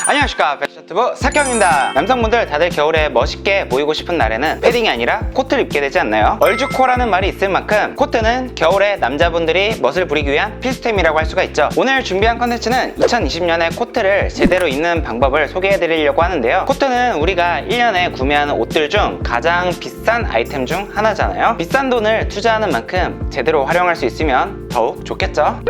안녕하십니까, 패션튜브 사경입니다. 남성분들 다들 겨울에 멋있게 보이고 싶은 날에는 패딩이 아니라 코트를 입게 되지 않나요? 얼주코라는 말이 있을 만큼 코트는 겨울에 남자분들이 멋을 부리기 위한 필수템이라고 할 수가 있죠. 오늘 준비한 컨텐츠는 2020년에 코트를 제대로 입는 방법을 소개해 드리려고 하는데요. 코트는 우리가 1년에 구매하는 옷들 중 가장 비싼 아이템 중 하나잖아요. 비싼 돈을 투자하는 만큼 제대로 활용할 수 있으면 더욱 좋겠죠.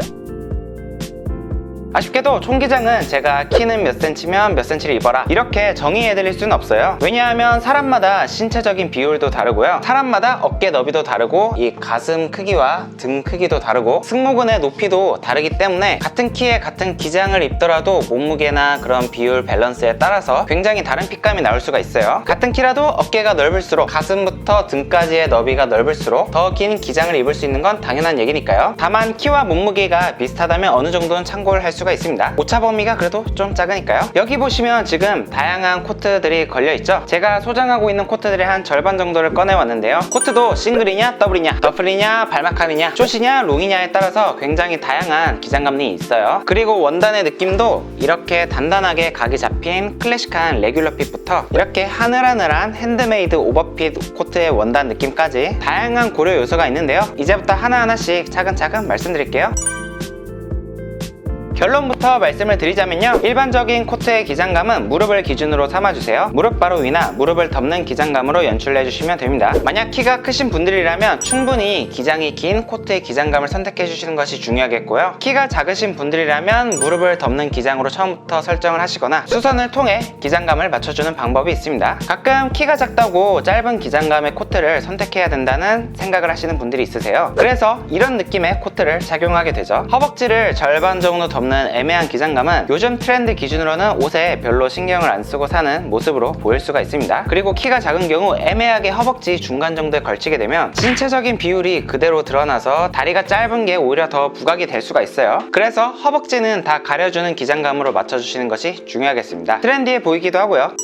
아쉽게도 총기장은 제가 키는 몇 센치면 몇 센치를 입어라 이렇게 정의해드릴 수는 없어요. 왜냐하면 사람마다 신체적인 비율도 다르고요, 사람마다 어깨 너비도 다르고 이 가슴 크기와 등 크기도 다르고 승모근의 높이도 다르기 때문에 같은 키에 같은 기장을 입더라도 몸무게나 그런 비율 밸런스에 따라서 굉장히 다른 핏감이 나올 수가 있어요. 같은 키라도 어깨가 넓을수록 가슴부터 등까지의 너비가 넓을수록 더 긴 기장을 입을 수 있는 건 당연한 얘기니까요. 다만 키와 몸무게가 비슷하다면 어느 정도는 참고를 할 수가 있습니다. 오차 범위가 그래도 좀 작으니까요. 여기 보시면 지금 다양한 코트들이 걸려있죠. 제가 소장하고 있는 코트들의 한 절반 정도를 꺼내왔는데요. 코트도 싱글이냐 더블이냐, 더플이냐 발막함이냐, 숏이냐 롱이냐에 따라서 굉장히 다양한 기장감이 있어요. 그리고 원단의 느낌도 이렇게 단단하게 각이 잡힌 클래식한 레귤러 핏부터 이렇게 하늘하늘한 핸드메이드 오버핏 코트의 원단 느낌까지 다양한 고려 요소가 있는데요. 이제부터 하나하나씩 차근차근 말씀드릴게요. 결론부터 말씀을 드리자면요, 일반적인 코트의 기장감은 무릎을 기준으로 삼아주세요. 무릎 바로 위나 무릎을 덮는 기장감으로 연출해주시면 됩니다. 만약 키가 크신 분들이라면 충분히 기장이 긴 코트의 기장감을 선택해주시는 것이 중요하겠고요, 키가 작으신 분들이라면 무릎을 덮는 기장으로 처음부터 설정을 하시거나 수선을 통해 기장감을 맞춰주는 방법이 있습니다. 가끔 키가 작다고 짧은 기장감의 코트를 선택해야 된다는 생각을 하시는 분들이 있으세요. 그래서 이런 느낌의 코트를 착용하게 되죠. 허벅지를 절반 정도 덮는 애매한 기장감은 요즘 트렌드 기준으로는 옷에 별로 신경을 안 쓰고 사는 모습으로 보일 수가 있습니다. 그리고 키가 작은 경우 애매하게 허벅지 중간 정도에 걸치게 되면 신체적인 비율이 그대로 드러나서 다리가 짧은 게 오히려 더 부각이 될 수가 있어요. 그래서 허벅지는 다 가려주는 기장감으로 맞춰주시는 것이 중요하겠습니다. 트렌디해 보이기도 하고요.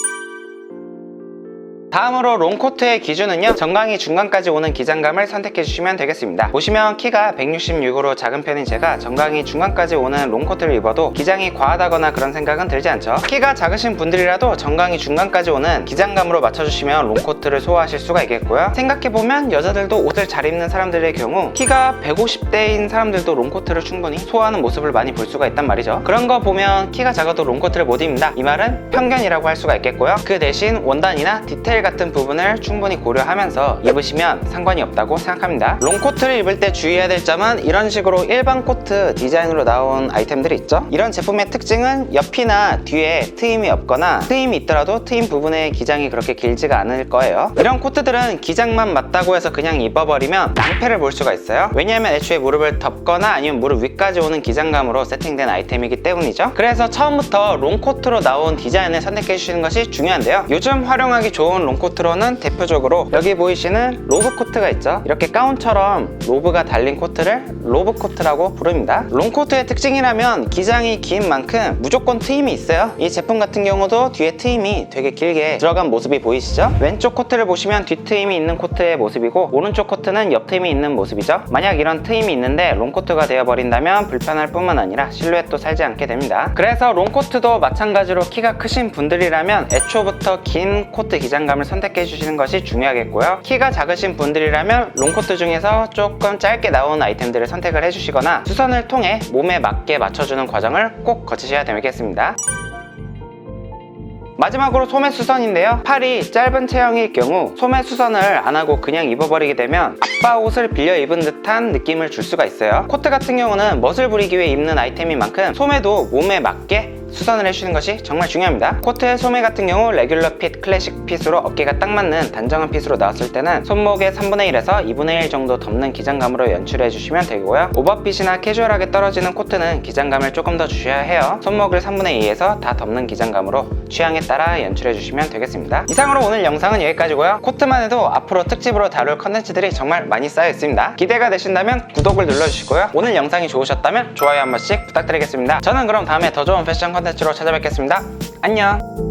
다음으로 롱코트의 기준은요, 정강이 중간까지 오는 기장감을 선택해 주시면 되겠습니다. 보시면 키가 166으로 작은 편인 제가 정강이 중간까지 오는 롱코트를 입어도 기장이 과하다거나 그런 생각은 들지 않죠. 키가 작으신 분들이라도 정강이 중간까지 오는 기장감으로 맞춰주시면 롱코트를 소화하실 수가 있겠고요. 생각해보면 여자들도 옷을 잘 입는 사람들의 경우 키가 150대인 사람들도 롱코트를 충분히 소화하는 모습을 많이 볼 수가 있단 말이죠. 그런 거 보면 키가 작아도 롱코트를 못 입는다, 이 말은 편견이라고 할 수가 있겠고요. 그 대신 원단이나 디테일 같은 부분을 충분히 고려하면서 입으시면 상관이 없다고 생각합니다. 롱코트를 입을 때 주의해야 될 점은 이런 식으로 일반 코트 디자인으로 나온 아이템들이 있죠. 이런 제품의 특징은 옆이나 뒤에 트임이 없거나 트임이 있더라도 트임 부분의 기장이 그렇게 길지가 않을 거예요. 이런 코트들은 기장만 맞다고 해서 그냥 입어버리면 낭패를 볼 수가 있어요. 왜냐하면 애초에 무릎을 덮거나 아니면 무릎 위까지 오는 기장감으로 세팅된 아이템이기 때문이죠. 그래서 처음부터 롱코트로 나온 디자인을 선택해 주시는 것이 중요한데요, 요즘 활용하기 좋은 롱코트로는 대표적으로 여기 보이시는 로브 코트가 있죠. 이렇게 가운처럼 로브가 달린 코트를 로브 코트라고 부릅니다. 롱코트의 특징이라면 기장이 긴 만큼 무조건 트임이 있어요. 이 제품 같은 경우도 뒤에 트임이 되게 길게 들어간 모습이 보이시죠? 왼쪽 코트를 보시면 뒤 트임이 있는 코트의 모습이고 오른쪽 코트는 옆 트임이 있는 모습이죠. 만약 이런 트임이 있는데 롱코트가 되어버린다면 불편할 뿐만 아니라 실루엣도 살지 않게 됩니다. 그래서 롱코트도 마찬가지로 키가 크신 분들이라면 애초부터 긴 코트 기장감을 선택해 주시는 것이 중요하겠고요, 키가 작으신 분들이라면 롱코트 중에서 조금 짧게 나온 아이템들을 선택을 해주시거나 수선을 통해 몸에 맞게 맞춰주는 과정을 꼭 거치셔야 되겠습니다. 마지막으로 소매 수선인데요, 팔이 짧은 체형일 경우 소매 수선을 안 하고 그냥 입어버리게 되면 아빠 옷을 빌려 입은 듯한 느낌을 줄 수가 있어요. 코트 같은 경우는 멋을 부리기 위해 입는 아이템인 만큼 소매도 몸에 맞게 수선을 해주시는 것이 정말 중요합니다. 코트의 소매 같은 경우 레귤러 핏, 클래식 핏으로 어깨가 딱 맞는 단정한 핏으로 나왔을 때는 손목의 3분의 1에서 2분의 1 정도 덮는 기장감으로 연출해 주시면 되고요, 오버핏이나 캐주얼하게 떨어지는 코트는 기장감을 조금 더 주셔야 해요. 손목을 3분의 2에서 다 덮는 기장감으로 취향에 따라 연출해 주시면 되겠습니다. 이상으로 오늘 영상은 여기까지고요. 코트만 해도 앞으로 특집으로 다룰 컨텐츠들이 정말 많이 쌓여 있습니다. 기대가 되신다면 구독을 눌러주시고요, 오늘 영상이 좋으셨다면 좋아요 한 번씩 부탁드리겠습니다. 저는 그럼 다음에 더 좋은 패션 컨텐츠로 찾아뵙겠습니다. 안녕.